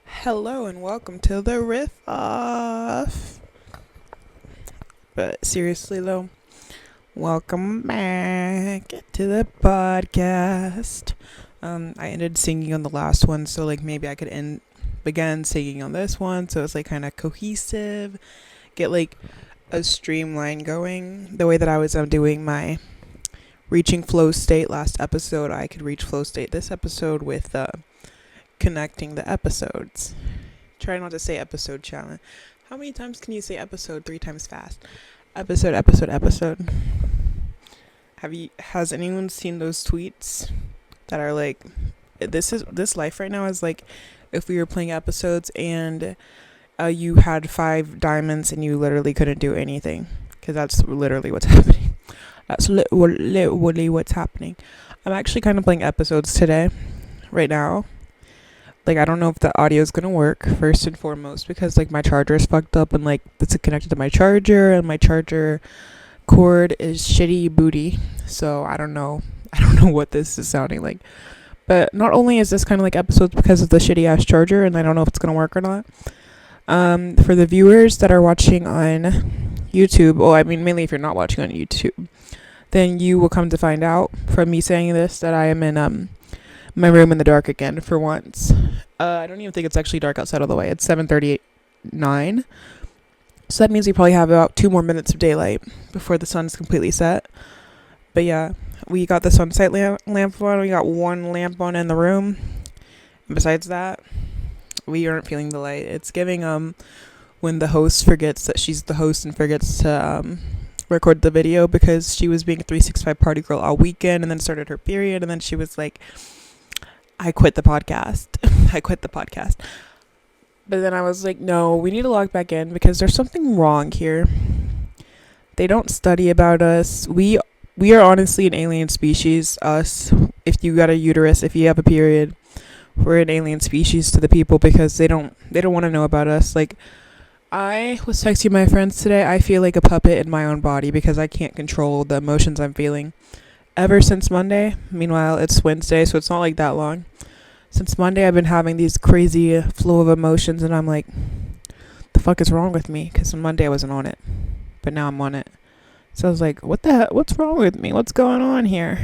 Hello and welcome to the Riff Off. But seriously though, welcome back to the podcast. I ended singing on the last one, so like maybe I could begin singing on this one, so it's like kind of cohesive, get like a streamline going. The way that I was doing my reaching flow state last episode, I could reach flow state this episode with connecting the episodes. Try not to say episode challenge. How many times can you say episode 3 times fast? Episode. Has anyone seen those tweets that are like, this life right now is like if we were playing episodes and you had 5 diamonds and you literally couldn't do anything, because that's literally what's happening. That's literally what's happening. I'm actually kind of playing episodes today, right now. Like, I don't know if the audio is gonna work, first and foremost, because like my charger is fucked up and like it's connected to my charger and my charger cord is shitty booty. So I don't know what this is sounding like. But not only is this kind of like episodes because of the shitty ass charger, and I don't know if it's gonna work or not. For the viewers that are watching on YouTube, mainly if you're not watching on YouTube, then you will come to find out from me saying this that I am in my room in the dark again for once. I don't even think it's actually dark outside all the way. It's 7:39. So that means we probably have about 2 more minutes of daylight before the sun's completely set. But yeah, we got the sunset lamp on. We got 1 lamp on in the room. And besides that, we aren't feeling the light. It's giving when the host forgets that she's the host and forgets to record the video because she was being a 365 party girl all weekend and then started her period, and then she was like, I quit the podcast. But then I was like, no, we need to log back in because there's something wrong here. They don't study about us. We are honestly an alien species. Us, if you got a uterus, if you have a period, we're an alien species to the people because they don't want to know about us. Like, I was texting my friends today. I feel like a puppet in my own body because I can't control the emotions I'm feeling. Ever since Monday, meanwhile it's Wednesday, so it's not like that long. Since Monday I've been having these crazy flow of emotions, and I'm like, the fuck is wrong with me? Because on Monday I wasn't on it, but now I'm on it. So I was like, what the heck? What's wrong with me? What's going on here?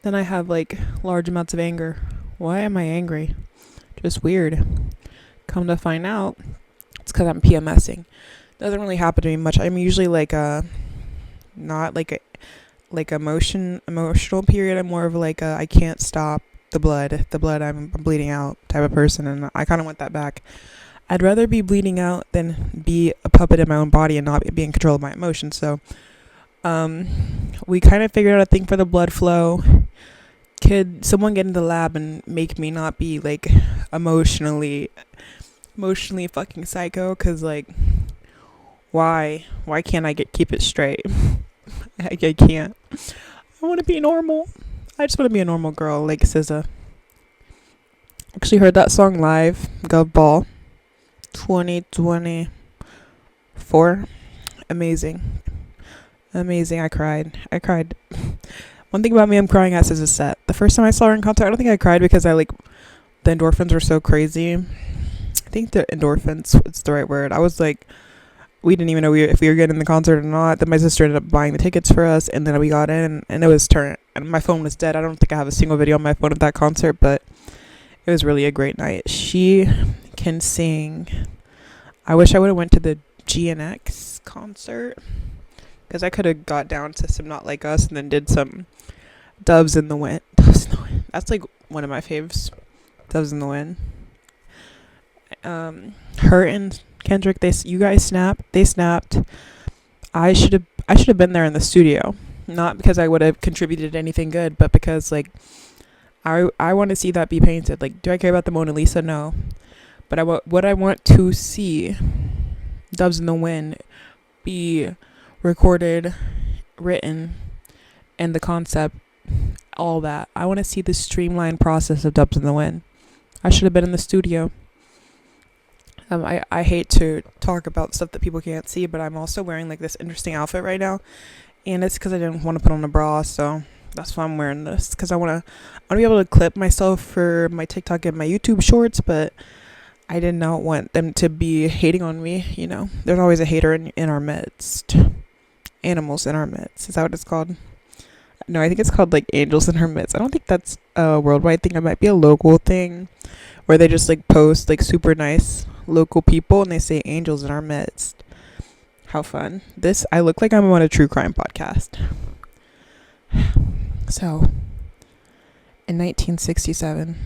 Then I have like large amounts of anger. Why am I angry? Just weird. Come to find out, it's because I'm PMSing. Doesn't really happen to me much. I'm usually like not like a emotional period. I'm more of like a I can't stop the blood I'm bleeding out type of person, and I kind of want that back. I'd rather be bleeding out than be a puppet in my own body and not be in control of my emotions. So we kind of figured out a thing for the blood flow. Could someone get in the lab and make me not be like emotionally fucking psycho? Because like, why can't I keep it straight? I can't. I want to be normal. I just want to be a normal girl like SZA. Actually heard that song live, Gov Ball 2024. Amazing. I cried. One thing about me, I'm crying at SZA's set. The first time I saw her in concert, I don't think I cried because the endorphins were so crazy. I think the endorphins, it's the right word. I was like, we didn't even know if we were getting the concert or not. Then my sister ended up buying the tickets for us, and then we got in, and it was turned. And my phone was dead. I don't think I have a single video on my phone of that concert, but it was really a great night. She can sing. I wish I would have went to the GNX concert because I could have got down to some Not Like Us and then did some Doves in the Wind. That's like one of my faves. Doves in the Wind. Her and Kendrick, they snapped. I should have been there in the studio, not because I would have contributed anything good, but because like I want to see that be painted. Like, do I care about the Mona Lisa? No, but I want to see Doves in the Wind be recorded, written, and the concept, all that. I want to see the streamlined process of Doves in the Wind. I should have been in the studio. I hate to talk about stuff that people can't see, but I'm also wearing like this interesting outfit right now, and it's because I didn't want to put on a bra, so that's why I'm wearing this, because I want to be able to clip myself for my TikTok and my YouTube shorts, but I did not want them to be hating on me. There's always a hater in our midst. Animals in our midst. Is that what it's called? No, I think it's called like angels in our midst. I don't think that's a worldwide thing. It might be a local thing where they just like post like super nice local people and they say angels in our midst. How fun. I look like I'm on a true crime podcast. So, in 1967,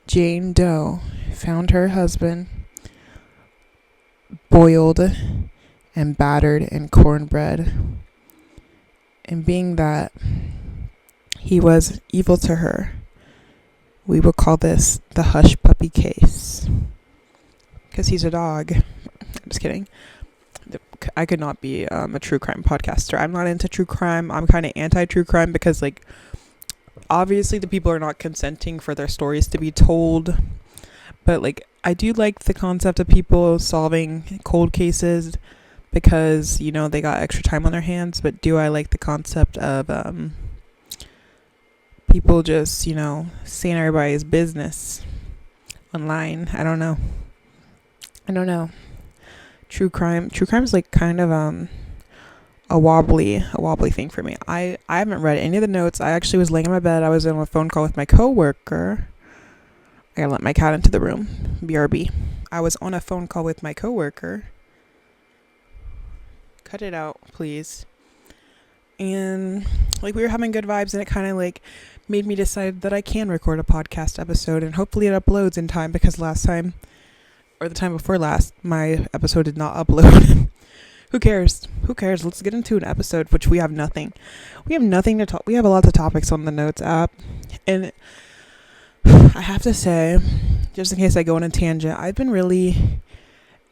Jane Doe found her husband boiled and battered in cornbread. And being that he was evil to her, we will call this the Hush Puppy case. Because he's a dog. I'm just kidding. I could not be a true crime podcaster. I'm not into true crime. I'm kind of anti-true crime because, like, obviously the people are not consenting for their stories to be told. But, like, I do like the concept of people solving cold cases because, they got extra time on their hands. But do I like the concept of people just, saying everybody's business online? I don't know. True crime is like kind of a wobbly thing for me. I haven't read any of the notes. I actually was laying in my bed. I was on a phone call with my coworker. I gotta let my cat into the room. BRB. I was on a phone call with my coworker. Cut it out, please. And like we were having good vibes, and it kind of like made me decide that I can record a podcast episode, and hopefully it uploads in time, because last time, or the time before last, my episode did not upload. Who cares? Let's get into an episode, which we have nothing to talk. We have a lot of topics on the notes app, and I have to say, just in case I go on a tangent, I've been really,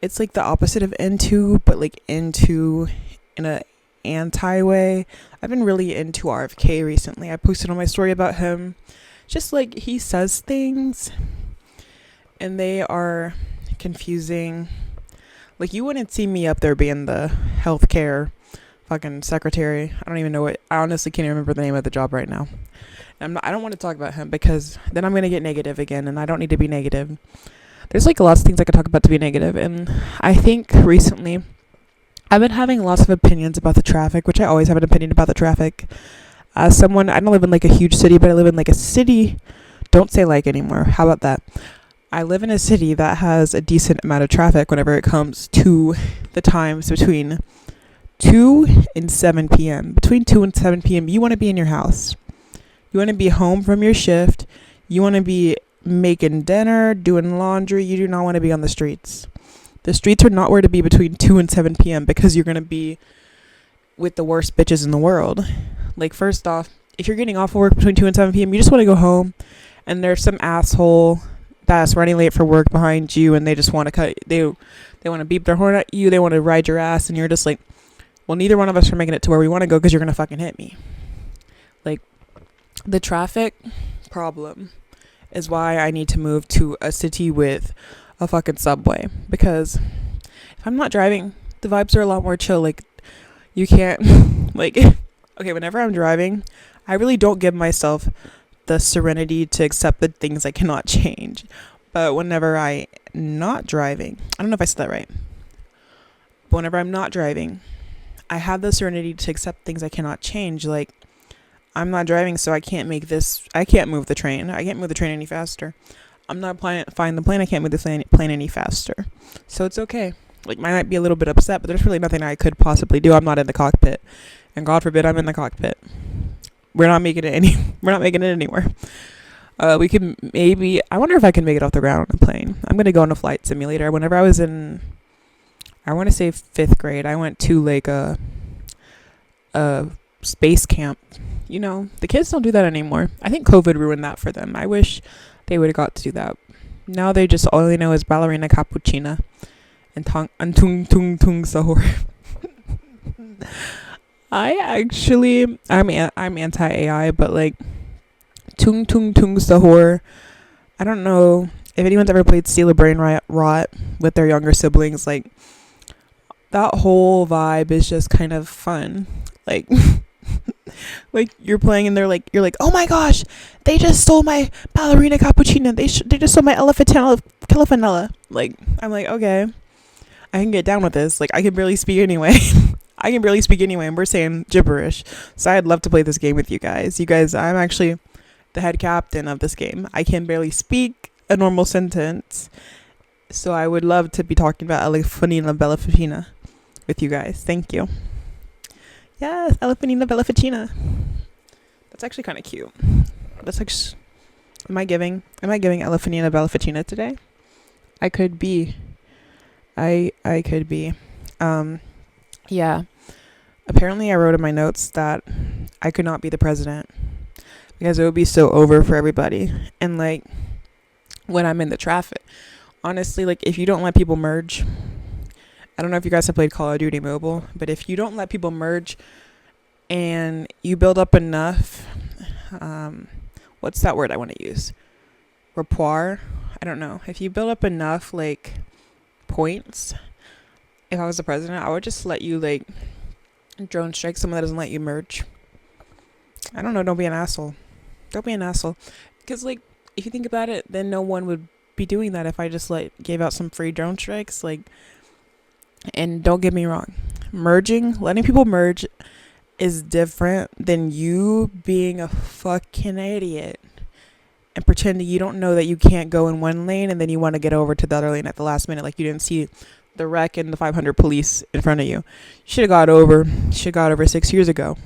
it's like the opposite of into, but like into in a anti way. I've been really into RFK recently. I posted on my story about him. Just like he says things and they are confusing. Like, you wouldn't see me up there being the healthcare fucking secretary. I don't even know what, I honestly can't even remember the name of the job right now. I don't want to talk about him because then I'm going to get negative again, and I don't need to be negative. There's like lots of things I could talk about to be negative, and I think recently I've been having lots of opinions about the traffic, which I always have an opinion about the traffic. As someone, I don't live in like a huge city, but I live in like a city. Don't say like anymore. How about that? I live in a city that has a decent amount of traffic whenever it comes to the times between 2 and 7 p.m. Between 2 and 7 p.m., you want to be in your house. You want to be home from your shift. You want to be making dinner, doing laundry. You do not want to be on the streets. The streets are not where to be between 2 and 7 p.m. because you're going to be with the worst bitches in the world. Like, first off, if you're getting off of work between 2 and 7 p.m., you just want to go home, and there's some asshole that's running late for work behind you, and they just want to they want to beep their horn at you. They want to ride your ass, and you're just like, well, neither one of us are making it to where we want to go because you're going to fucking hit me. Like, the traffic problem is why I need to move to a city with a fucking subway, because if I'm not driving, the vibes are a lot more chill. Like, you can't like okay, whenever I'm driving, I really don't give myself the serenity to accept the things I cannot change. But whenever I'm not driving, I don't know if I said that right, but whenever I'm not driving, I have the serenity to accept things I cannot change. Like, I'm not driving, so I can't move the train. I can't move the train any faster. I'm not flying the plane. I can't move the plane any faster. So it's okay. Like, I might be a little bit upset, but there's really nothing I could possibly do. I'm not in the cockpit, and God forbid I'm in the cockpit. We're not making it anywhere. We can maybe, I wonder if I can make it off the ground on a plane. I'm going to go on a flight simulator. Whenever I was in, I want to say 5th grade, I went to like a space camp. You know, the kids don't do that anymore. I think COVID ruined that for them. I wish they would have got to do that. Now they just, all they know is ballerina cappuccina and tung sahur. I'm anti-AI, but like tung sahur, I don't know. if anyone's ever played Steal a Brain Rot with their younger siblings, like that whole vibe is just kind of fun. Like like you're playing and you're like, oh my gosh, they just stole my ballerina cappuccino. They just stole my elephantella califanella. Like I'm like, okay, I can get down with this. Like I can barely speak anyway. I can barely speak anyway, and we're saying gibberish. So I'd love to play this game with you guys. I'm actually the head captain of this game. I can barely speak a normal sentence, so I would love to be talking about Elefantina Bellafatina with you guys. Thank you. Yes, Elefantina Bellafatina. That's actually kind of cute. That's like, am I giving Elefantina Bellafatina today? I could be. I could be. Yeah. Apparently, I wrote in my notes that I could not be the president because it would be so over for everybody. And like, when I'm in the traffic, honestly, like if you don't let people merge, I don't know if you guys have played Call of Duty Mobile, but if you don't let people merge and you build up enough, what's that word I want to use? Rapport? I don't know. If you build up enough like points, if I was the president, I would just let you like drone strike someone that doesn't let you merge. I don't know. Don't be an asshole. Don't be an asshole. Because like, if you think about it, then no one would be doing that if I just gave out some free drone strikes. Like, and don't get me wrong, letting people merge is different than you being a fucking idiot and pretending you don't know that you can't go in one lane and then you want to get over to the other lane at the last minute, like you didn't see the wreck and the 500 police in front of you. Should have got over 6 years ago.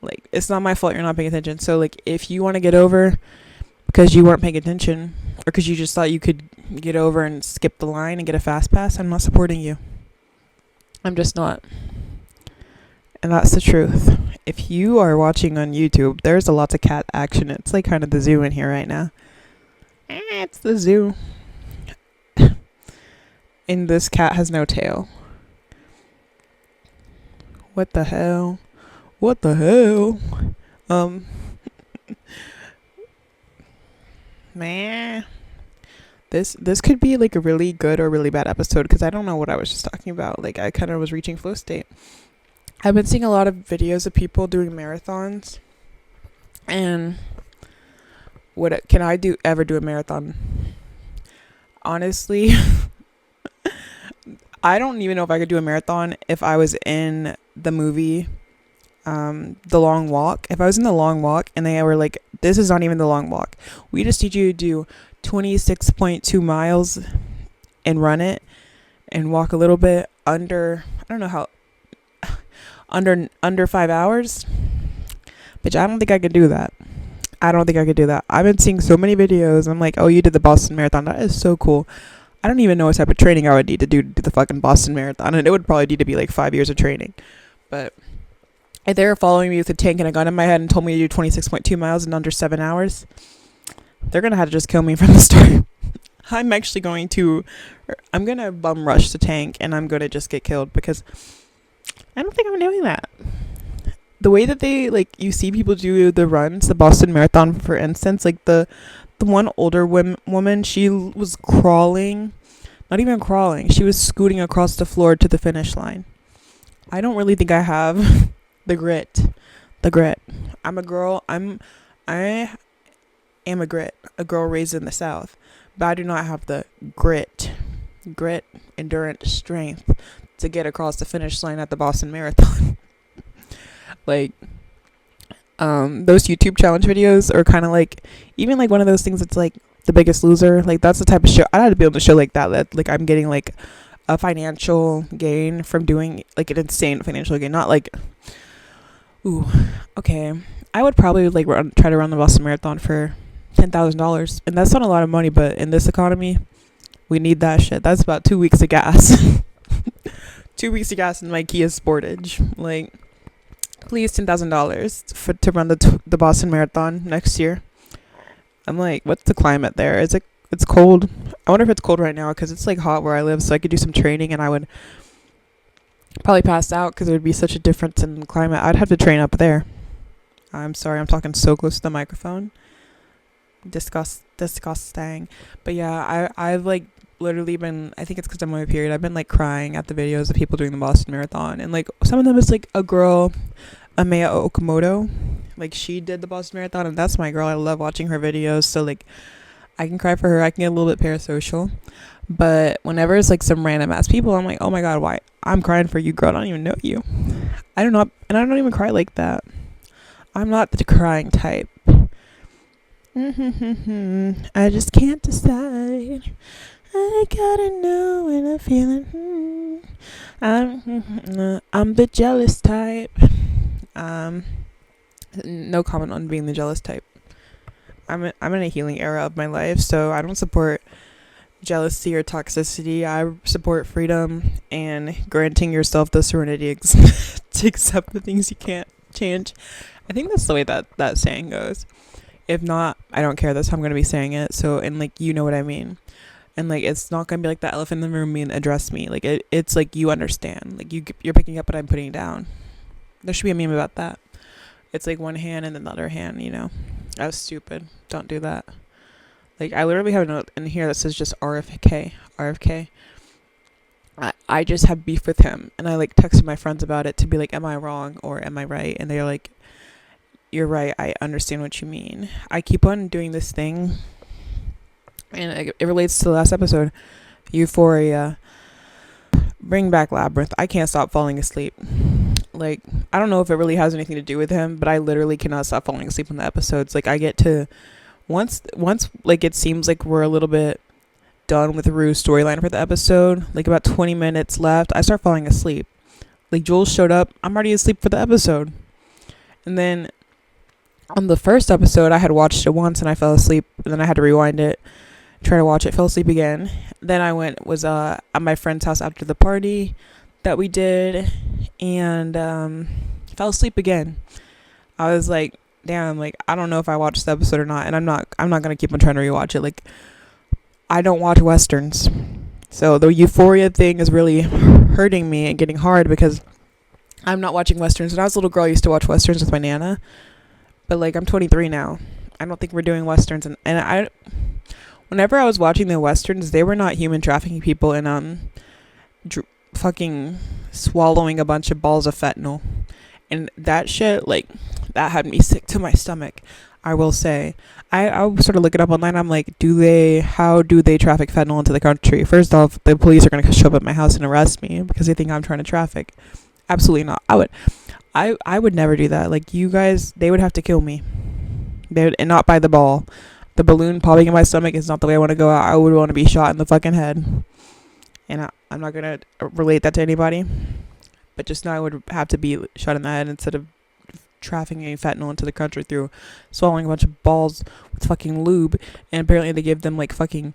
Like, it's not my fault you're not paying attention. So like, if you want to get over because you weren't paying attention or because you just thought you could get over and skip the line and get a fast pass, I'm not supporting you. I'm just not. And that's the truth. If you are watching on YouTube, there's a lot of cat action. It's like kind of the zoo in here right now. It's the zoo. And this cat has no tail. What the hell? What the hell? Man. This could be like a really good or really bad episode because I don't know what I was just talking about. Like I kind of was reaching flow state. I've been seeing a lot of videos of people doing marathons, and can I ever do a marathon? Honestly, I don't even know if I could do a marathon if I was in the movie, The Long Walk. If I was in The Long Walk and they were like, this is not even the long walk. We just need you to do 26.2 miles and run it and walk a little bit under, I don't know how, under 5 hours. But I don't think I could do that. I've been seeing so many videos. I'm like, oh, you did the Boston Marathon. That is so cool. I don't even know what type of training I would need to do the fucking Boston Marathon. And it would probably need to be like 5 years of training. But if they were following me with a tank and a gun in my head and told me to do 26.2 miles in under 7 hours, they're going to have to just kill me from the start. I'm going to bum rush the tank and I'm going to just get killed because I don't think I'm doing that. The way that they, like, you see people do the runs, the Boston Marathon, for instance, like the one older woman, she was crawling, not even crawling, she was scooting across the floor to the finish line. I don't really think I have the grit. I'm a girl, I am a girl raised in the South, but I do not have the grit, endurance, strength to get across the finish line at the Boston Marathon. Like, those YouTube challenge videos are kind of like, even like one of those things that's like The Biggest Loser. Like, that's the type of show, I'd have to be able to show like that like I'm getting like a financial gain from doing like an insane financial gain. Not like, ooh, okay, I would probably like try to run the Boston Marathon for $10,000. And that's not a lot of money, but in this economy, we need that shit. That's about 2 weeks of gas. 2 weeks of gas in my Kia Sportage. Like, please, $10,000 to run the Boston Marathon next year. I'm like, what's the climate there? It's cold. I wonder if it's cold right now because it's like hot where I live, so I could do some training and I would probably pass out because there would be such a difference in climate. I'd have to train up there. I'm sorry, I'm talking so close to the microphone. Disgusting. But yeah, I've like literally been, I think it's because I'm on my period, I've been like crying at the videos of people doing the Boston Marathon, and like some of them is like a girl, Amaya Okamoto, like she did the Boston Marathon, and that's my girl. I love watching her videos, so like I can cry for her. I can get a little bit parasocial. But whenever it's like some random ass people, I'm like, oh my god, why? I'm crying for you, girl. I don't even know you. I don't know, and I don't even cry like that. I'm not the crying type. I just can't decide. I gotta know when I'm feeling. I'm the jealous type. No comment on being the jealous type. I'm in a healing era of my life, so I don't support jealousy or toxicity. I support freedom and granting yourself the serenity to accept the things you can't change. I think that's the way that saying goes. If not, I don't care. That's how I'm going to be saying it. So, and like, you know what I mean. And like, it's not going to be like the elephant in the room being address me. Like, it's like, you understand. Like, you're picking up what I'm putting down. There should be a meme about that. It's like one hand and then the other hand, you know. That was stupid. Don't do that. Like, I literally have a note in here that says just RFK. I just have beef with him. And I like texted my friends about it to be like, am I wrong or am I right? And they're like, you're right. I understand what you mean. I keep on doing this thing. And it relates to the last episode. Euphoria. Bring back Labyrinth. I can't stop falling asleep. Like, I don't know if it really has anything to do with him, but I literally cannot stop falling asleep on the episodes. Like, I get to once like it seems like we're a little bit done with Rue's storyline for the episode, like about 20 minutes left, I start falling asleep. Like, Jules showed up, I'm already asleep for the episode. And then on the first episode, I had watched it once and I fell asleep, and then I had to rewind it, try to watch it, fell asleep again. Then I was at my friend's house after the party that we did, and fell asleep again. I was like, damn, like, I don't know if I watched the episode or not, and I'm not gonna keep on trying to rewatch it. Like, I don't watch westerns, so the Euphoria thing is really hurting me and getting hard because I'm not watching westerns. When I was a little girl, I used to watch westerns with my nana, but like, I'm 23 now. I don't think we're doing westerns, and whenever I was watching the westerns, they were not human trafficking people and fucking swallowing a bunch of balls of fentanyl, and that shit, like, that had me sick to my stomach. I will say, I sort of look it up online. I'm like, how do they traffic fentanyl into the country? First off, the police are going to show up at my house and arrest me because they think I'm trying to traffic. Absolutely not. I would never do that. Like, you guys, they would have to kill me. And not by the ball. The balloon popping in my stomach is not the way I want to go out. I would want to be shot in the fucking head. And I'm not going to relate that to anybody. But just know I would have to be shot in the head instead of trafficking fentanyl into the country through swallowing a bunch of balls with fucking lube. And apparently they give them like fucking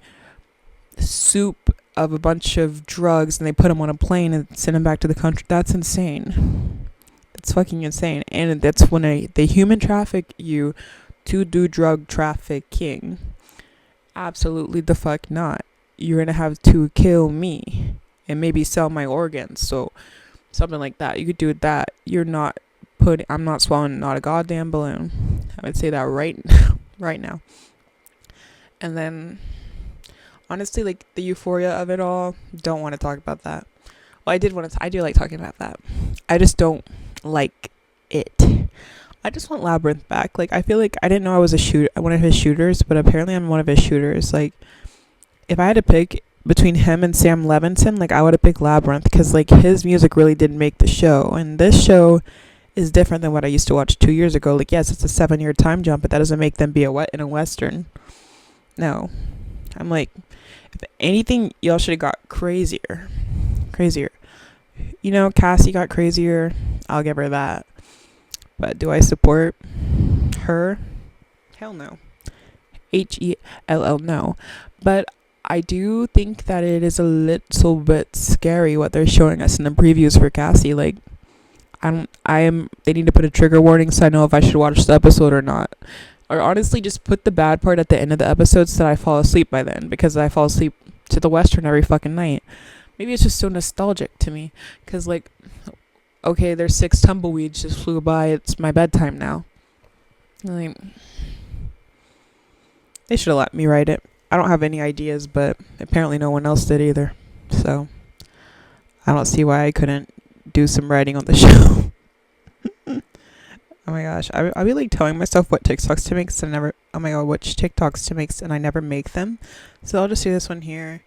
soup of a bunch of drugs and they put them on a plane and send them back to the country. That's insane. That's fucking insane. And that's when they human traffic you to do drug trafficking. Absolutely the fuck not. You're gonna have to kill me and maybe sell my organs. So something like that. You could do that. I'm not swallowing not a goddamn balloon. I would say that right now. And then, honestly, like, the euphoria of it all, don't want to talk about that. Well, I do like talking about that. I just don't like it. I just want Labyrinth back. Like, I feel like I didn't know I was one of his shooters, but apparently I'm one of his shooters. Like, if I had to pick between him and Sam Levinson, like, I would have picked Labyrinth because, like, his music really didn't make the show. And this show is different than what I used to watch 2 years ago. Like, yes, it's a 7-year time jump, but that doesn't make them be in a western. No. I'm like, if anything, y'all should have got crazier. You know, Cassie got crazier. I'll give her that. But do I support her? Hell no. HELL no. But I do think that it is a little bit scary what they're showing us in the previews for Cassie. Like, they need to put a trigger warning so I know if I should watch the episode or not. Or honestly, just put the bad part at the end of the episode so that I fall asleep by then, because I fall asleep to the western every fucking night. Maybe it's just so nostalgic to me, because, like, okay, there's 6 tumbleweeds just flew by, it's my bedtime now. Like, They should have let me write it. I don't have any ideas, but apparently no one else did either. So I don't see why I couldn't do some writing on the show. Oh my gosh, I be like telling myself what TikToks to make, and never. Oh my god, which TikToks to make, and I never make them. So I'll just do this one here.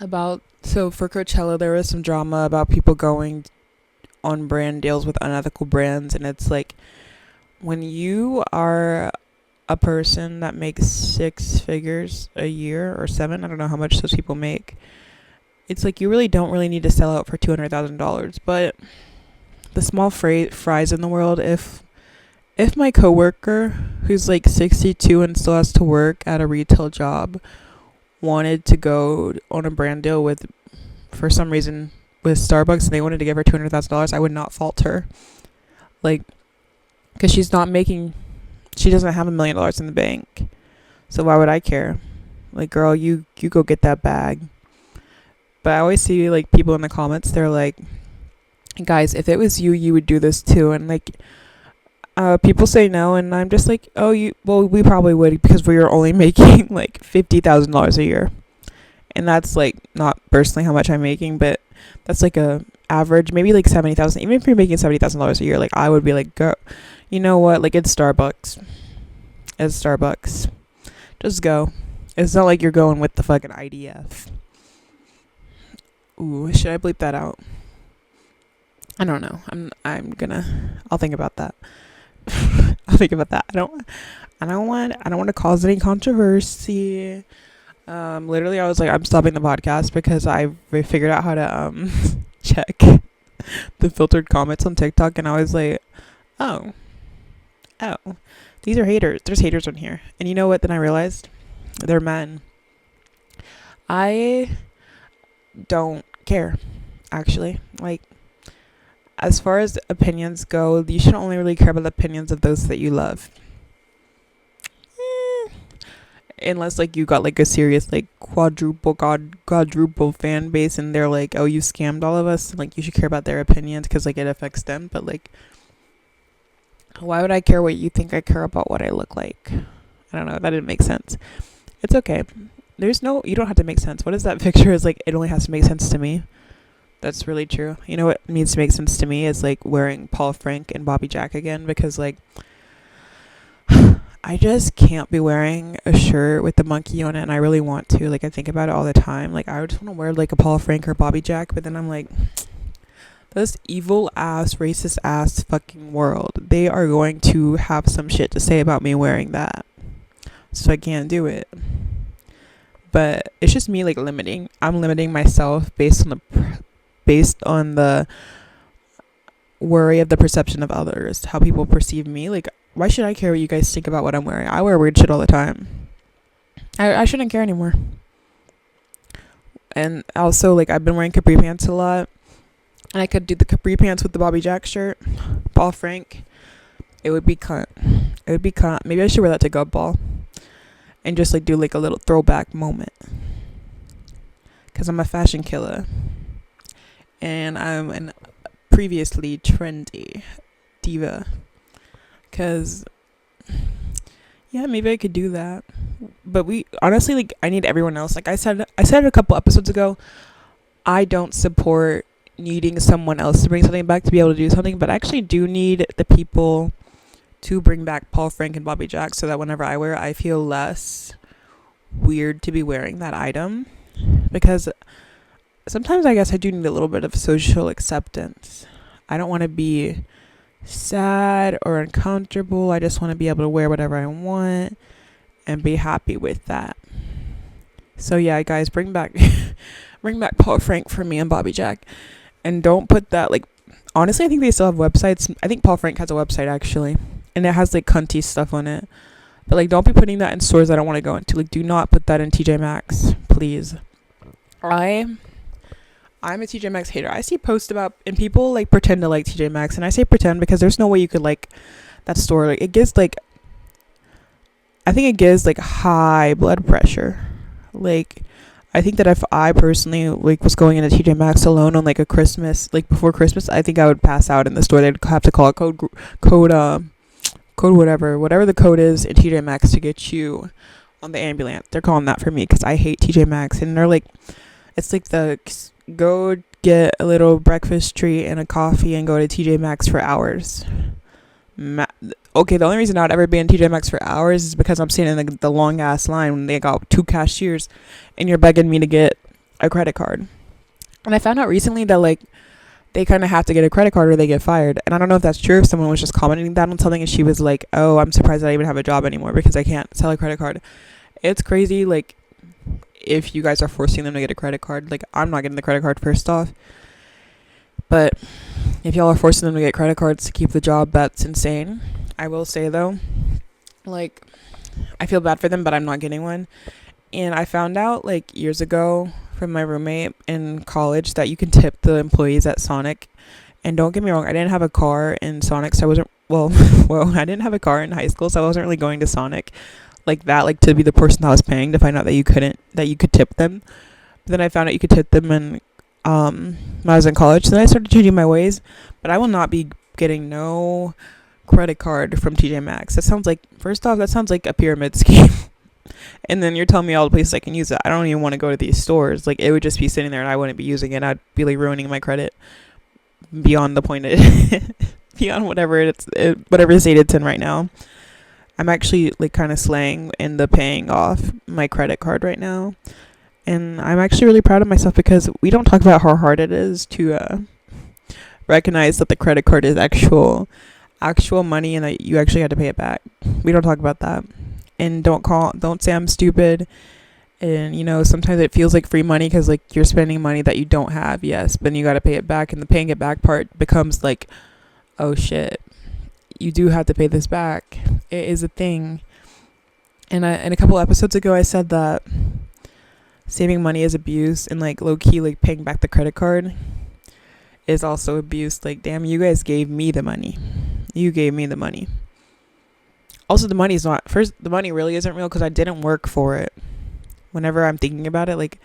About so for Coachella, there was some drama about people going on brand deals with unethical brands, and it's like when you are a person that makes 6 figures a year or 7, I don't know how much those people make. It's like you really don't really need to sell out for $200,000, but the small fries in the world, if my coworker who's like 62 and still has to work at a retail job wanted to go on a brand deal with, for some reason, with Starbucks, and they wanted to give her $200,000, I would not fault her, like, because she doesn't have $1 million in the bank, so why would I care? Like, girl, you go get that bag. But I always see like people in the comments, they're like, guys, if it was you, you would do this too. And like, people say no, and I'm just like, we probably would, because we are only making like $50,000 a year, and that's like not personally how much I'm making, but that's like a average, maybe like 70,000. Even if you're making $70,000 a year, like I would be like, go, you know what? Like it's Starbucks, just go. It's not like you're going with the fucking IDF. Ooh, should I bleep that out? I don't know. I'll think about that. I'll think about that. I don't want to cause any controversy. Literally I was like, I'm stopping the podcast because I figured out how to check the filtered comments on TikTok, and I was like, oh, these are haters. There's haters on here. And you know what? Then I realized they're men. I don't care, actually. Like, as far as opinions go, you should only really care about the opinions of those that you love. Unless like you got like a serious like quadruple fan base, and they're like, oh, you scammed all of us, and like you should care about their opinions because like it affects them. But like, why would I care what you think? I care about what I look like. I don't know, that didn't make sense. It's okay. You don't have to make sense. What is that picture? Is like, it only has to make sense to me. That's really true. You know what needs to make sense to me is like wearing Paul Frank and Bobby Jack again, because like I just can't be wearing a shirt with the monkey on it, and I really want to. Like, I think about it all the time. Like, I just want to wear like a Paul Frank or Bobby Jack, but then I'm like, this evil ass, racist ass fucking world, they are going to have some shit to say about me wearing that. So I can't do it. But it's just me like I'm limiting myself based on the worry of the perception of others, how people perceive me. Like, why should I care what you guys think about what I'm wearing? I wear weird shit all the time. I shouldn't care anymore. And also, like, I've been wearing capri pants a lot, and I could do the capri pants with the Bobby Jack shirt, Paul Frank. It would be cunt. Maybe I should wear that to Gov Ball and just like do like a little throwback moment, because I'm a fashion killer, and I'm an previously trendy diva. Because yeah, maybe I could do that. But we honestly, like, I need everyone else. Like I said a couple episodes ago, I don't support needing someone else to bring something back to be able to do something, but I actually do need the people to bring back Paul Frank and Bobby Jack, so that whenever I wear it, I feel less weird to be wearing that item. Because sometimes I guess I do need a little bit of social acceptance. I don't want to be sad or uncomfortable. I just want to be able to wear whatever I want and be happy with that. So yeah, guys, bring back Paul Frank for me and Bobby Jack. And don't put that, like, honestly, I think they still have websites. I think Paul Frank has a website, actually, and it has like cunty stuff on it. But like, don't be putting that in stores I don't want to go into. Like, do not put that in TJ Maxx, please. I'm a TJ Maxx hater. I see posts about, and people like pretend to like TJ Maxx, and I say pretend because there's no way you could like that store. Like, it gives like, I think it gives like high blood pressure. Like, I think that if I personally like was going into TJ Maxx alone on like a Christmas, like before Christmas, I think I would pass out in the store. They'd have to call a code code whatever the code is in TJ Maxx to get you on the ambulance. They're calling that for me because I hate TJ Maxx, and they're like, it's like the go get a little breakfast treat and a coffee and go to TJ Maxx for hours. Okay, the only reason I'd ever be in TJ Maxx for hours is because I'm sitting in the long ass line when they got 2 cashiers, and you're begging me to get a credit card. And I found out recently that like they kind of have to get a credit card or they get fired. And I don't know if that's true, if someone was just commenting that on something and she was like, oh, I'm surprised that I even have a job anymore because I can't sell a credit card. It's crazy, like, if you guys are forcing them to get a credit card. Like, I'm not getting the credit card first off. But if y'all are forcing them to get credit cards to keep the job, that's insane. I will say, though, like, I feel bad for them, but I'm not getting one. And I found out, like, years ago from my roommate in college that you can tip the employees at Sonic. And don't get me wrong, I didn't have a car in Sonic, so I wasn't, well, I didn't have a car in high school, so I wasn't really going to Sonic like that, like to be the person that was paying, to find out that you could tip them. But then I found out you could tip them when I was in college. So then I started changing my ways, but I will not be getting no credit card from TJ Maxx. That sounds like, first off, that sounds like a pyramid scheme. And then you're telling me all the places I can use it. I don't even want to go to these stores. Like, it would just be sitting there and I wouldn't be using it. I'd be like ruining my credit beyond the point beyond whatever whatever state it's in right now. I'm actually like kind of slaying in the paying off my credit card right now. And I'm actually really proud of myself because we don't talk about how hard it is to recognize that the credit card is actual money and that you actually had to pay it back. We don't talk about that. And don't say I'm stupid. And, you know, sometimes it feels like free money because, like, you're spending money that you don't have, yes, but then you got to pay it back. And the paying it back part becomes like, oh, shit, you do have to pay this back. It is a thing. And a couple episodes ago, I said that saving money is abuse. And, like, low-key, like, paying back the credit card is also abuse. Like, damn, you guys gave me the money. You gave me the money. Also, the money really isn't real because I didn't work for it. Whenever I'm thinking about it, like,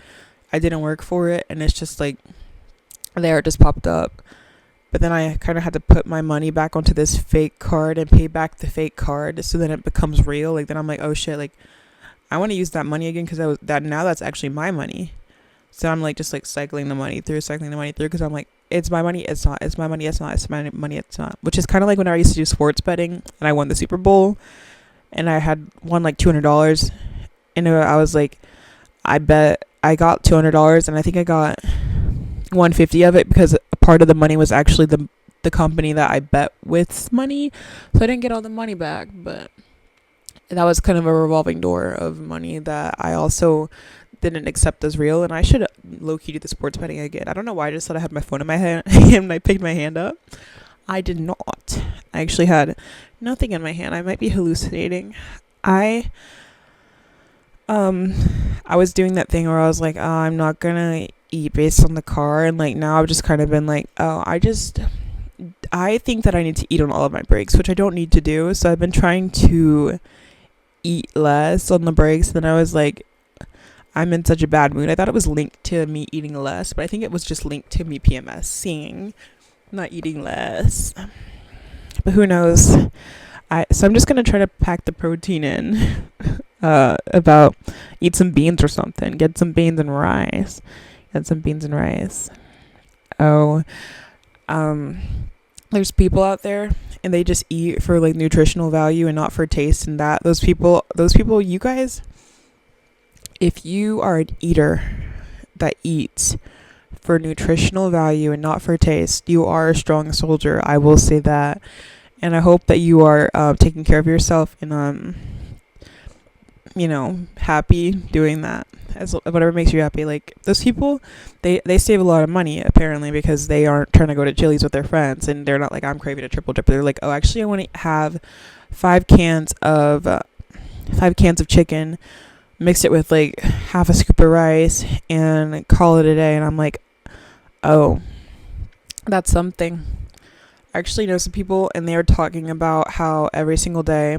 I didn't work for it, and it's just like there it just popped up. But then I kind of had to put my money back onto this fake card and pay back the fake card, so then it becomes real. Like, then I'm like, oh shit, like, I want to use that money again because now that's actually my money. So I'm like just like cycling the money through because I'm like, it's my money, it's not, it's my money, it's not, it's my money, it's not. Which is kind of like when I used to do sports betting and I won the Super Bowl and I had won like $200, and I was like, I bet I got $200 and I think I got 150 of it because a part of the money was actually the company that I bet with money, so I didn't get all the money back. But that was kind of a revolving door of money that I also didn't accept as real, and I should low-key do the sports betting again. I don't know why I just thought I had my phone in my hand and I picked my hand up. I did not. I actually had nothing in my hand. I might be hallucinating. I was doing that thing where I was like, oh, I'm not gonna eat based on the car, and like now I've just kind of been like, oh, I think that I need to eat on all of my breaks, which I don't need to do. So I've been trying to eat less on the breaks. Then I was like, I'm in such a bad mood. I thought it was linked to me eating less, but I think it was just linked to me PMSing, not eating less. But who knows? So I'm just gonna try to pack the protein in. About eat some beans or something. Get some beans and rice. Oh, there's people out there and they just eat for like nutritional value and not for taste, and that those people, you guys, if you are an eater that eats for nutritional value and not for taste, you are a strong soldier. I will say that. And I hope that you are taking care of yourself and happy doing that, as whatever makes you happy. Like, those people, they save a lot of money apparently because they aren't trying to go to Chili's with their friends, and they're not like, I'm craving a triple dip. They're like, oh, actually I want to have 5 cans of chicken, mix it with like half a scoop of rice and call it a day. And I'm like, oh, that's something. I actually know some people, and they are talking about how every single day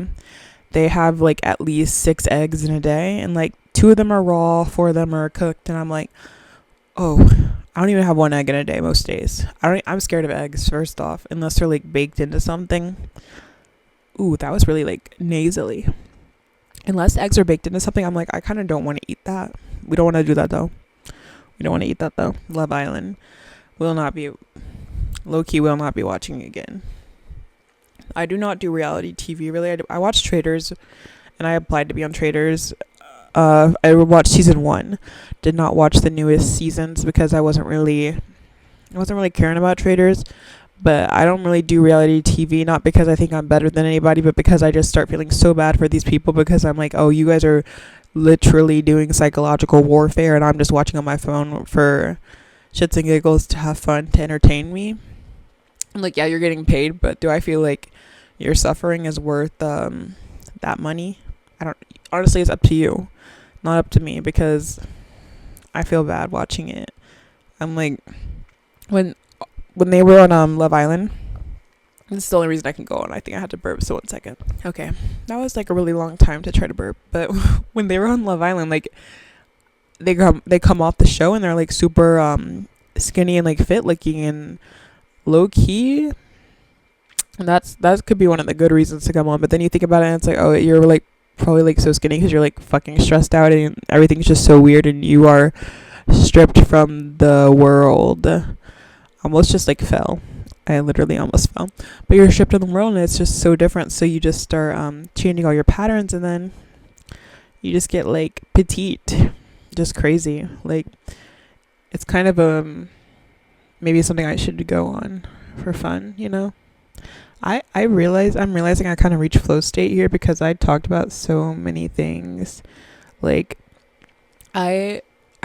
they have like at least 6 eggs in a day, and like 2 of them are raw, 4 of them are cooked. And I'm like, oh, I don't even have 1 egg in a day most days. I'm scared of eggs, first off, unless they're like baked into something. Ooh, that was really like nasally. Unless eggs are baked into something, I'm like, I kind of don't want to eat that. We don't want to do that though. We don't want to eat that though. Love Island will not be, low key will not be watching again. I do not do reality TV really. I watch Traders, and I applied to be on Traders. I watched season 1. Did not watch the newest seasons because I wasn't really caring about Traders. But I don't really do reality TV, not because I think I'm better than anybody, but because I just start feeling so bad for these people, because I'm like, oh, you guys are literally doing psychological warfare, and I'm just watching on my phone for shits and giggles to have fun, to entertain me. I'm like, yeah, you're getting paid, but do I feel like your suffering is worth that money? I don't. Honestly, it's up to you, not up to me, because I feel bad watching it. I'm like, when they were on Love Island, this is the only reason I can go on. I think I had to burp, so 1 second. Okay, that was like a really long time to try to burp, but when they were on Love Island, like they come off the show and they're like super skinny and like fit looking and low key. And that could be one of the good reasons to come on. But then you think about it and it's like, oh, you're like probably like so skinny because you're like fucking stressed out and everything's just so weird and you are stripped from the world. Almost just like fell. I literally almost fell. But you're stripped of the world and it's just so different. So you just start changing all your patterns and then you just get like petite. Just crazy. Like it's kind of maybe something I should go on for fun, you know? I'm realizing I kind of reached flow state here because I talked about so many things. Like I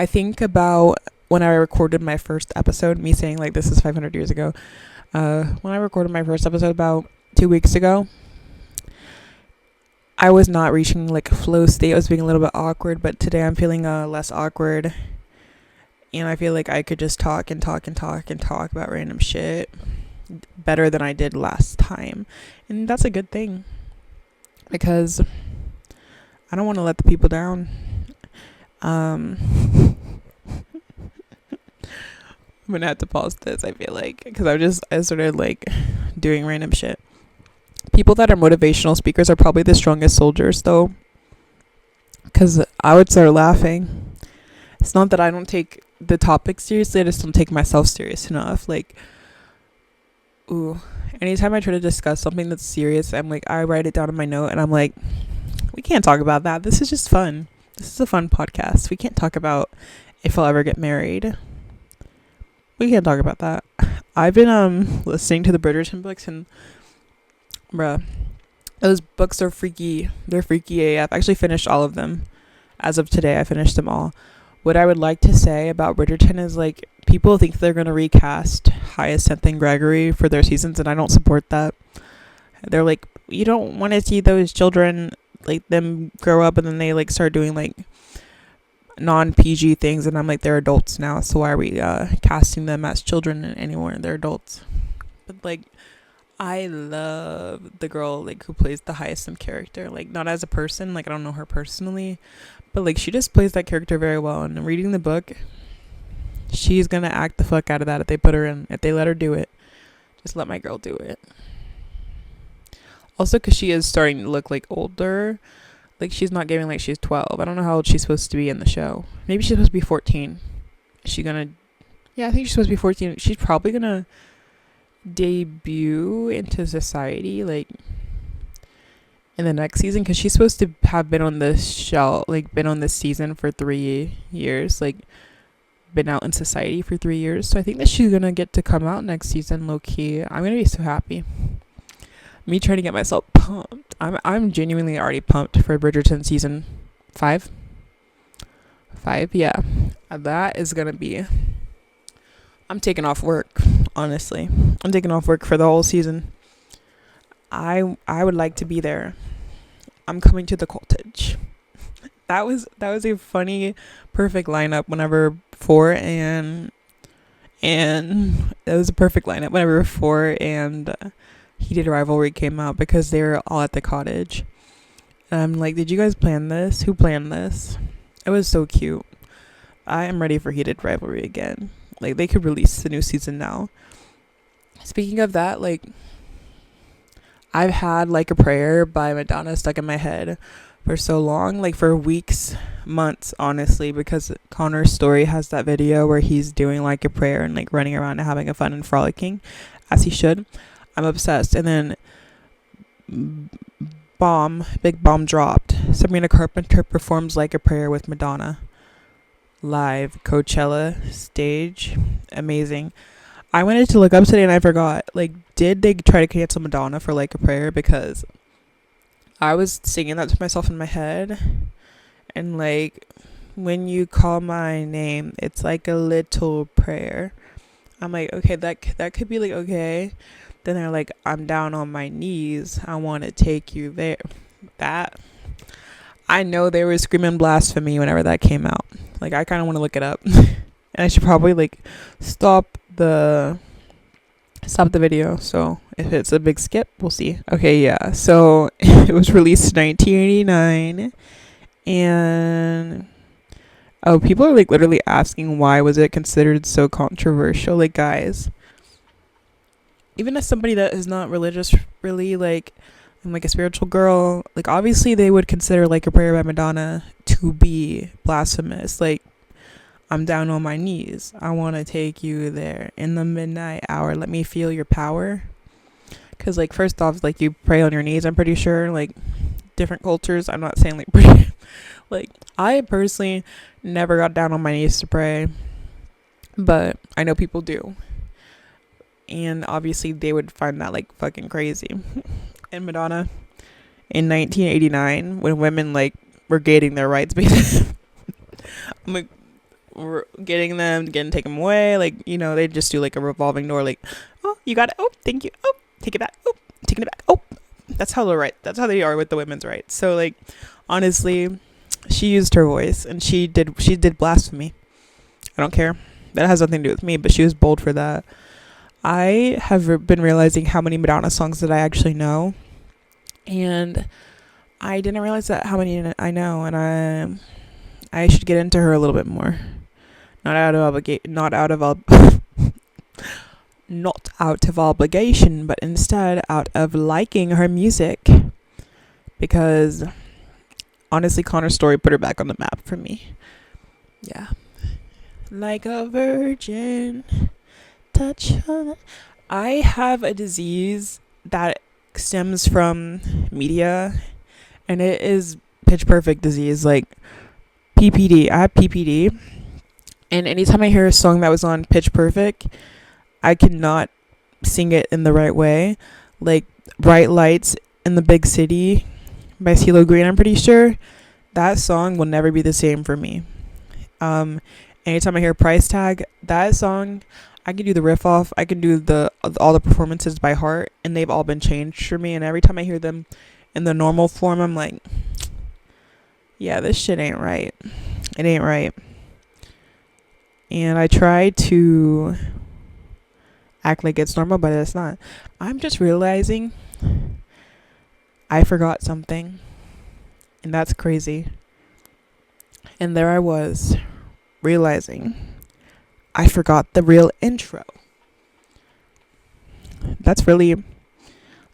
think about when I recorded my first episode, me saying like this is 500 years ago. When I recorded my first episode about 2 weeks ago, I was not reaching like flow state. I was being a little bit awkward, but today I'm feeling less awkward. And I feel like I could just talk and talk and talk and talk about random shit better than I did last time. And that's a good thing because I don't want to let the people down. I'm gonna have to pause this, I feel like, because I started like doing random shit. People that are motivational speakers are probably the strongest soldiers though, because I would start laughing. It's not that I don't take the topic seriously, I just don't take myself serious enough. Like, ooh, anytime I try to discuss something that's serious, I'm like, I write it down in my note and I'm like, we can't talk about that. This is just fun. This is a fun podcast. We can't talk about if I'll ever get married. We can't talk about that. I've been listening to the Bridgerton books and bruh, those books are freaky. They're freaky AF. I actually finished all of them. As of today, I finished them all. What I would like to say about Bridgerton is like people think they're going to recast Hyacinth and Gregory for their seasons and I don't support that. They're like, you don't want to see those children like them grow up and then they like start doing like non-PG things and I'm like, they're adults now, so why are we casting them as children anymore? They're adults. But like I love the girl like who plays the Hyacinth character, like not as a person, like I don't know her personally, but like she just plays that character very well. And reading the book, she's gonna act the fuck out of that if they put her in, if they let her do it. Just let my girl do it. Also because she is starting to look like older. Like she's not giving like she's 12. I don't know how old she's supposed to be in the show. Maybe she's supposed to be 14. Is she gonna, yeah, I think she's supposed to be 14. She's probably gonna debut into society like in the next season because she's supposed to have been on this show, like been on this season for 3 years, like been out in society for 3 years. So I think that she's gonna get to come out next season, low key. I'm gonna be so happy. Me trying to get myself pumped. I'm genuinely already pumped for Bridgerton season 5. Yeah, that is gonna be. I'm taking off work, honestly. I'm taking off work for the whole season. I would like to be there. I'm coming to the cottage. That was a funny, perfect lineup whenever 4 and it was a perfect lineup whenever 4 and Heated Rivalry came out because they were all at the cottage. And I'm like, did you guys plan this? Who planned this? It was so cute. I am ready for Heated Rivalry again. Like, they could release the new season now. Speaking of that, like, I've had Like a Prayer by Madonna stuck in my head for so long, like for weeks, months, honestly, because Connor's Story has that video where he's doing Like a Prayer and like running around and having a fun and frolicking as he should. I'm obsessed. And then Big Bomb dropped. Sabrina Carpenter performs Like a Prayer with Madonna live, Coachella stage. Amazing. I wanted to look up today and I forgot. Like, did they try to cancel Madonna for Like a Prayer? Because I was singing that to myself in my head. And like, when you call my name, it's like a little prayer. I'm like, okay, that could be like, okay. Then they're like, I'm down on my knees. I want to take you there. That, I know they were screaming blasphemy whenever that came out. Like, I kind of want to look it up. And I should probably like stop the video. So if it's a big skip, we'll see. Okay, yeah. So it was released in 1989. And oh, people are like literally asking why was it considered so controversial. Like, guys, even as somebody that is not religious, really, like, I'm like a spiritual girl, like, obviously they would consider Like a Prayer by Madonna to be blasphemous. Like, I'm down on my knees, I want to take you there in the midnight hour, let me feel your power. Because like, first off, like, you pray on your knees, I'm pretty sure, like, different cultures, I'm not saying like pretty, like, I personally never got down on my knees to pray, but I know people do. And obviously they would find that like fucking crazy. And Madonna in 1989, when women like were getting their rights, basically, I'm like, we're getting taken away, like, you know, they just do like a revolving door, like, oh, you got it, oh, thank you, oh, take it back, oh, taking it back, oh. That's how they are with the women's rights. So like, honestly, she used her voice and she did blasphemy. I don't care, that has nothing to do with me, but she was bold for that. I have been realizing how many Madonna songs that I actually know, and I didn't realize that how many I know, and I should get into her a little bit more. Not out of obligation, but instead out of liking her music, because honestly, Connor's Story put her back on the map for me. Yeah, like a virgin. Touch. I have a disease that stems from media, and it is Pitch Perfect disease, like PPD. I have PPD, and anytime I hear a song that was on Pitch Perfect, I cannot sing it in the right way. Like Bright Lights in the Big City by CeeLo Green, I'm pretty sure that song will never be the same for me. Anytime I hear Price Tag, that song, I can do the riff off, I can do all the performances by heart, and they've all been changed for me. And every time I hear them in the normal form, I'm like, yeah, this shit ain't right. It ain't right. And I try to act like it's normal, but it's not. I'm just realizing I forgot something, and that's crazy. And there I was, realizing I forgot the real intro. That's really,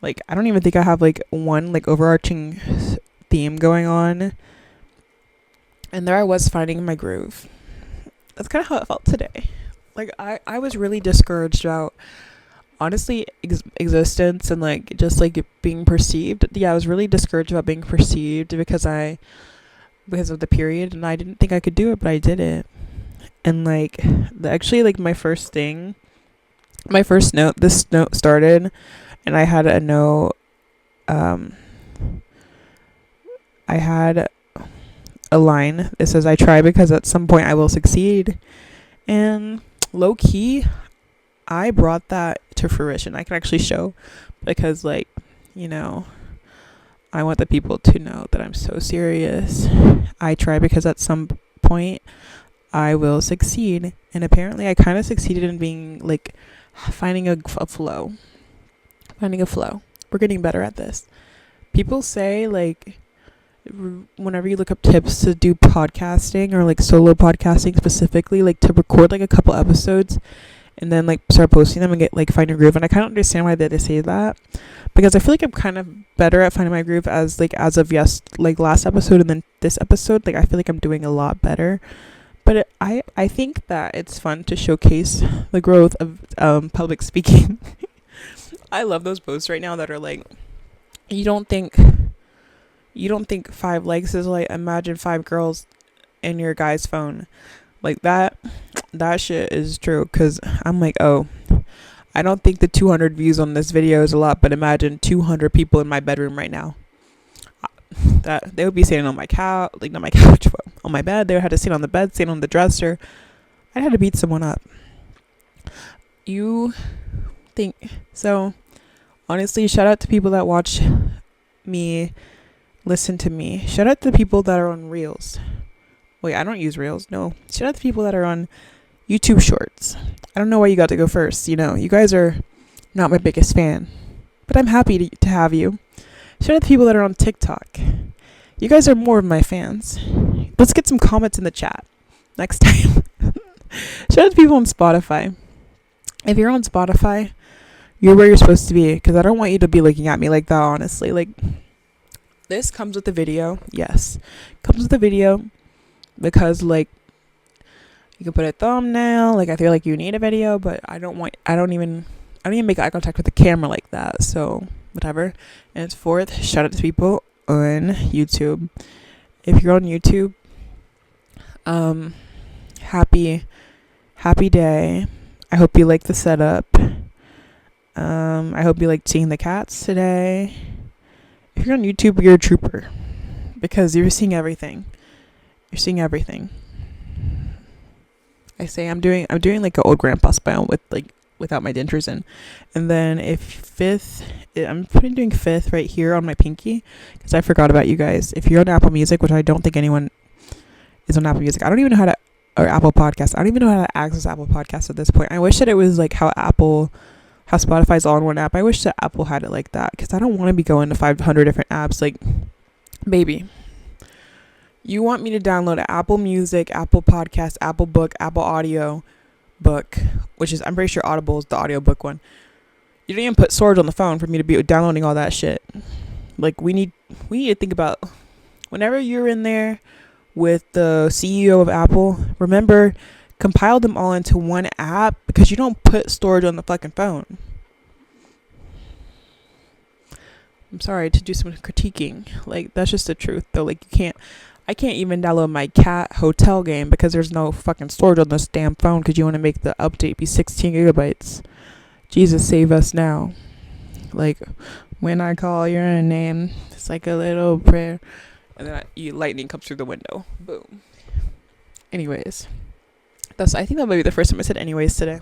like, I don't even think I have like one like overarching theme going on. And there I was finding my groove. That's kind of how it felt today. Like, I was really discouraged about, honestly, existence and like just like being perceived. Yeah, I was really discouraged about being perceived because of the period, and I didn't think I could do it, but I did it. And like, actually, like, my first note, this note started, and I had a note, I had a line that says, I try because at some point I will succeed. And low key, I brought that to fruition. I can actually show, because like, you know, I want the people to know that I'm so serious. I try because at some point I will succeed. And apparently I kind of succeeded in being like finding a flow. We're getting better at this. People say, like, whenever you look up tips to do podcasting, or like solo podcasting specifically, like to record like a couple episodes and then like start posting them and get like find your groove. And I kind of understand why they say that, because I feel like I'm kind of better at finding my groove as of last episode and then this episode. Like I feel like I'm doing a lot better. But I think that it's fun to showcase the growth of public speaking. I love those posts right now that are like, you don't think 5 likes is like, imagine 5 girls in your guy's phone. Like that shit is true, because I'm like, oh, I don't think the 200 views on this video is a lot, but imagine 200 people in my bedroom right now. That they would be sitting on my couch, like not my couch, but on my bed. They would have to sit on the bed, sit on the dresser. I had to beat someone up. You think so? Honestly, shout out to people that watch me, listen to me. Shout out to the people that are on Reels. Wait, I don't use Reels. No. Shout out to people that are on YouTube Shorts. I don't know why you got to go first. You know, you guys are not my biggest fan, but I'm happy to have you. Shout out to people that are on TikTok. You guys are more of my fans. Let's get some comments in the chat next time. Shout out to people on Spotify. If you're on Spotify, you're where you're supposed to be, because I don't want you to be looking at me like that, honestly. Like, this comes with the video. Yes. Comes with the video because, like, you can put a thumbnail. Like, I feel like you need a video, but I don't even make eye contact with the camera like that. So, whatever. And it's 4th. Shout out to people on YouTube. If you're on YouTube, happy day. I hope you like the setup. I hope you like seeing the cats today. If you're on YouTube, you're a trooper, because you're seeing everything. You're seeing everything. I say I'm doing like an old grandpa style without my dentures in. And then if 5th, I'm doing 5th right here on my pinky, because I forgot about you guys. If you're on Apple Music, which I don't think anyone is on Apple Music, I don't even know how to, or Apple Podcasts. I don't even know how to access Apple Podcasts at this point. I wish that it was like how Spotify's all in one app. I wish that Apple had it like that, because I don't want to be going to 500 different apps. Like, baby, you want me to download Apple Music, Apple Podcast, Apple Book, Apple Audio Book, which is, I'm pretty sure Audible is the audiobook one. You don't even put storage on the phone for me to be downloading all that shit. Like, we need to think about, whenever you're in there with the CEO of Apple, remember, compile them all into one app, because you don't put storage on the fucking phone. I'm sorry to do some critiquing. Like, that's just the truth, though. Like, I can't even download my cat hotel game because there's no fucking storage on this damn phone, because you want to make the update be 16 gigabytes. Jesus, save us now. Like, when I call your name, it's like a little prayer. And then lightning comes through the window. Boom. Anyways. I think that might be the first time I said anyways today.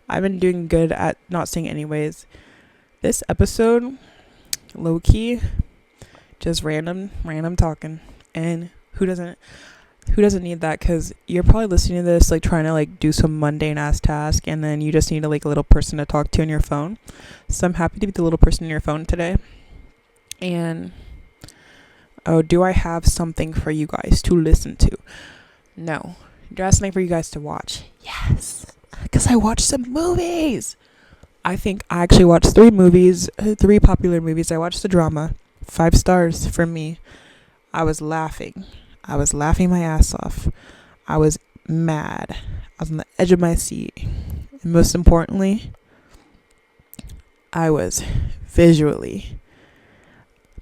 I've been doing good at not saying anyways. This episode, low key, just random talking. And who doesn't need that? Because you're probably listening to this like trying to like do some mundane ass task, and then you just need like a little person to talk to on your phone. So I'm happy to be the little person in your phone today. And oh, do I have something for you guys to listen to? No. Do I have something for you guys to watch? Yes. Because I watched some movies. I think I actually watched 3 movies, 3 popular movies. I watched the drama. 5 stars from me. I was laughing. My ass off. I was mad. I was on the edge of my seat. And most importantly, I was visually.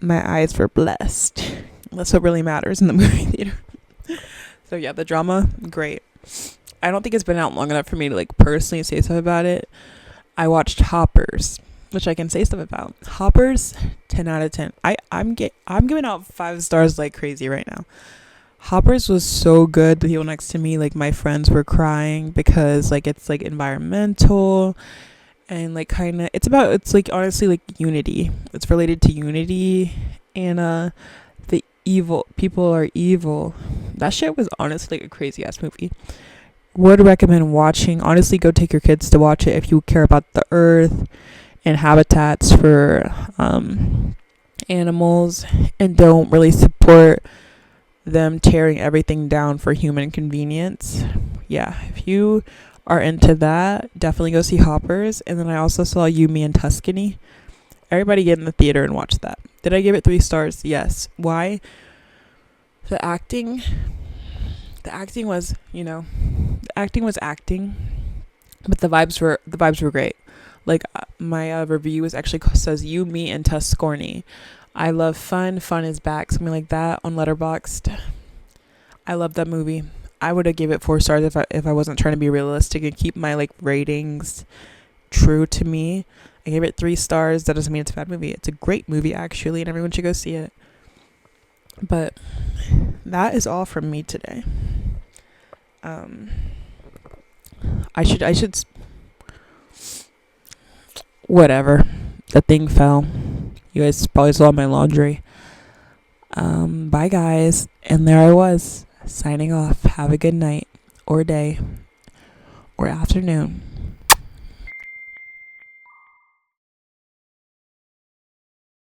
My eyes were blessed. That's what really matters in the movie theater. So yeah, the drama, great. I don't think it's been out long enough for me to like personally say stuff about it. I watched Hoppers, which I can say stuff about. Hoppers, 10 out of 10. I'm giving out 5 stars like crazy right now. Hoppers was so good. The people next to me, like my friends, were crying because like it's like environmental and like kind of it's like honestly like unity. It's related to unity and the evil people are evil. That shit was honestly like a crazy ass movie. Would recommend watching. Honestly, go take your kids to watch it if you care about the earth and habitats for animals and don't really support them tearing everything down for human convenience. Yeah, if you are into that, definitely go see Hoppers. And then I also saw You, Me, and Tuscany. Everybody get in the theater and watch that. Did I give it 3 stars? Yes. Why? The acting. The acting was, the acting was acting, but the vibes were great. Like my review is actually says You, Me, and Tuscorny. I love fun. Fun is back. Something like that on Letterboxd. I love that movie. I would have gave it 4 stars if I wasn't trying to be realistic and keep my like ratings true to me. I gave it 3 stars. That doesn't mean it's a bad movie. It's a great movie actually, and everyone should go see it. But that is all from me today. I should whatever. The thing fell. You guys probably saw my laundry. Bye guys. And there I was, signing off. Have a good night or day or afternoon.